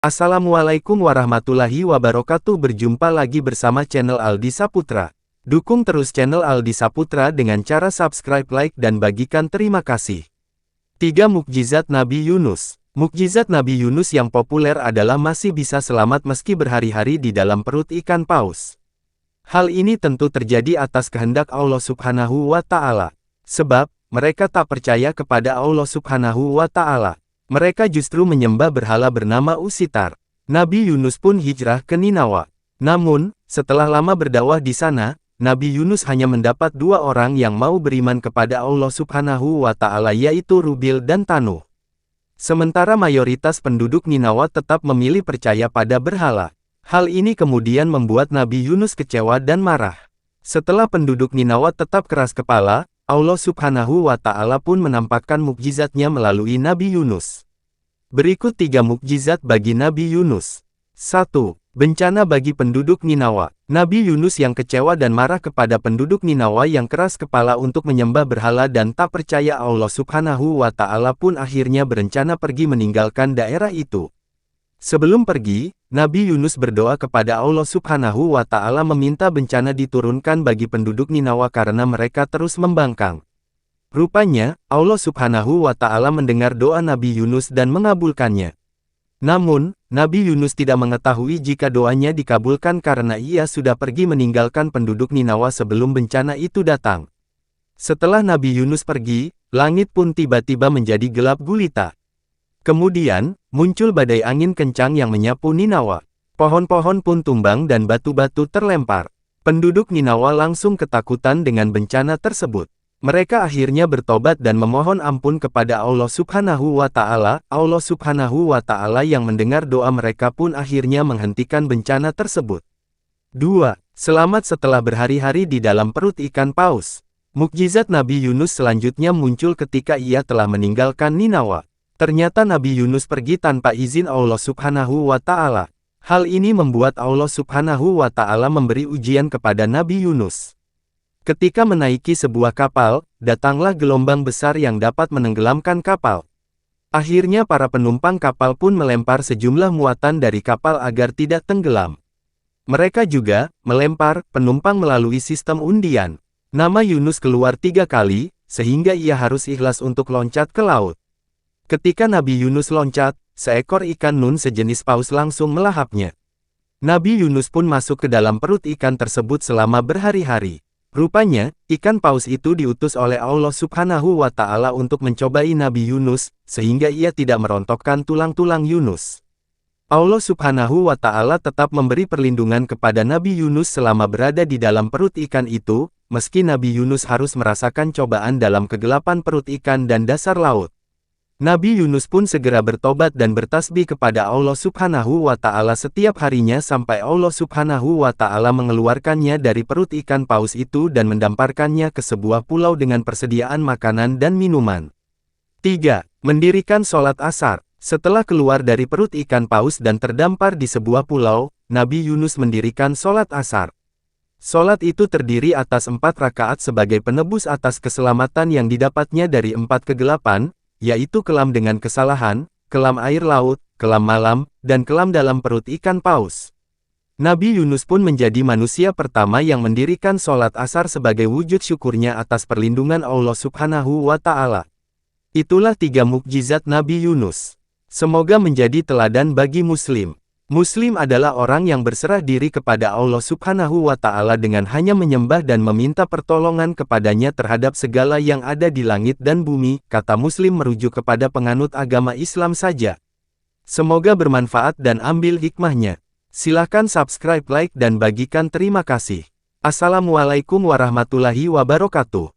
Assalamualaikum warahmatullahi wabarakatuh. Berjumpa lagi bersama channel Aldi Saputra. Dukung terus channel Aldi Saputra dengan cara subscribe, like, dan bagikan. Terima kasih. 3 Mukjizat Nabi Yunus. Mukjizat Nabi Yunus yang populer adalah masih bisa selamat meski berhari-hari di dalam perut ikan paus. Hal ini tentu terjadi atas kehendak Allah Subhanahu wa Ta'ala. Sebab, mereka tak percaya kepada Allah Subhanahu wa Ta'ala. Mereka justru menyembah berhala bernama Usitar. Nabi Yunus pun hijrah ke Ninawa. Namun, setelah lama berdakwah di sana, Nabi Yunus hanya mendapat 2 orang yang mau beriman kepada Allah Subhanahu wa Ta'ala, yaitu Rubil dan Tanuh. Sementara mayoritas penduduk Ninawa tetap memilih percaya pada berhala. Hal ini kemudian membuat Nabi Yunus kecewa dan marah. Setelah penduduk Ninawa tetap keras kepala, Allah Subhanahu wa Ta'ala pun menampakkan mukjizatnya melalui Nabi Yunus. Berikut 3 mukjizat bagi Nabi Yunus. 1. Bencana bagi penduduk Ninawa. Nabi Yunus yang kecewa dan marah kepada penduduk Ninawa yang keras kepala untuk menyembah berhala dan tak percaya Allah Subhanahu wa Ta'ala pun akhirnya berencana pergi meninggalkan daerah itu. Sebelum pergi, Nabi Yunus berdoa kepada Allah Subhanahu wa Ta'ala meminta bencana diturunkan bagi penduduk Ninawa karena mereka terus membangkang. Rupanya, Allah Subhanahu wa Ta'ala mendengar doa Nabi Yunus dan mengabulkannya. Namun, Nabi Yunus tidak mengetahui jika doanya dikabulkan karena ia sudah pergi meninggalkan penduduk Ninawa sebelum bencana itu datang. Setelah Nabi Yunus pergi, langit pun tiba-tiba menjadi gelap gulita. Kemudian, muncul badai angin kencang yang menyapu Ninawa. Pohon-pohon pun tumbang dan batu-batu terlempar. Penduduk Ninawa langsung ketakutan dengan bencana tersebut. Mereka akhirnya bertobat dan memohon ampun kepada Allah Subhanahu wa Ta'ala. Allah Subhanahu wa Ta'ala yang mendengar doa mereka pun akhirnya menghentikan bencana tersebut. 2. Selamat setelah berhari-hari di dalam perut ikan paus. Mukjizat Nabi Yunus selanjutnya muncul ketika ia telah meninggalkan Ninawa. Ternyata Nabi Yunus pergi tanpa izin Allah Subhanahu wa Ta'ala. Hal ini membuat Allah Subhanahu wa Ta'ala memberi ujian kepada Nabi Yunus. Ketika menaiki sebuah kapal, datanglah gelombang besar yang dapat menenggelamkan kapal. Akhirnya para penumpang kapal pun melempar sejumlah muatan dari kapal agar tidak tenggelam. Mereka juga melempar penumpang melalui sistem undian. Nama Yunus keluar 3 kali, sehingga ia harus ikhlas untuk loncat ke laut. Ketika Nabi Yunus loncat, seekor ikan nun sejenis paus langsung melahapnya. Nabi Yunus pun masuk ke dalam perut ikan tersebut selama berhari-hari. Rupanya, ikan paus itu diutus oleh Allah Subhanahu wa Ta'ala untuk mencobai Nabi Yunus, sehingga ia tidak merontokkan tulang-tulang Yunus. Allah Subhanahu wa Ta'ala tetap memberi perlindungan kepada Nabi Yunus selama berada di dalam perut ikan itu, meski Nabi Yunus harus merasakan cobaan dalam kegelapan perut ikan dan dasar laut. Nabi Yunus pun segera bertobat dan bertasbih kepada Allah Subhanahu wa Ta'ala setiap harinya sampai Allah Subhanahu wa Ta'ala mengeluarkannya dari perut ikan paus itu dan mendamparkannya ke sebuah pulau dengan persediaan makanan dan minuman. 3. Mendirikan sholat asar. Setelah keluar dari perut ikan paus dan terdampar di sebuah pulau, Nabi Yunus mendirikan sholat asar. Sholat itu terdiri atas 4 rakaat sebagai penebus atas keselamatan yang didapatnya dari 4 kegelapan, yaitu kelam dengan kesalahan, kelam air laut, kelam malam, dan kelam dalam perut ikan paus. Nabi Yunus pun menjadi manusia pertama yang mendirikan sholat asar sebagai wujud syukurnya atas perlindungan Allah Subhanahu wa Ta'ala. Itulah 3 mukjizat Nabi Yunus. Semoga menjadi teladan bagi Muslim. Muslim adalah orang yang berserah diri kepada Allah Subhanahu wa Ta'ala dengan hanya menyembah dan meminta pertolongan kepadanya terhadap segala yang ada di langit dan bumi, kata Muslim merujuk kepada penganut agama Islam saja. Semoga bermanfaat dan ambil hikmahnya. Silahkan subscribe, like, dan bagikan. Terima kasih. Assalamualaikum warahmatullahi wabarakatuh.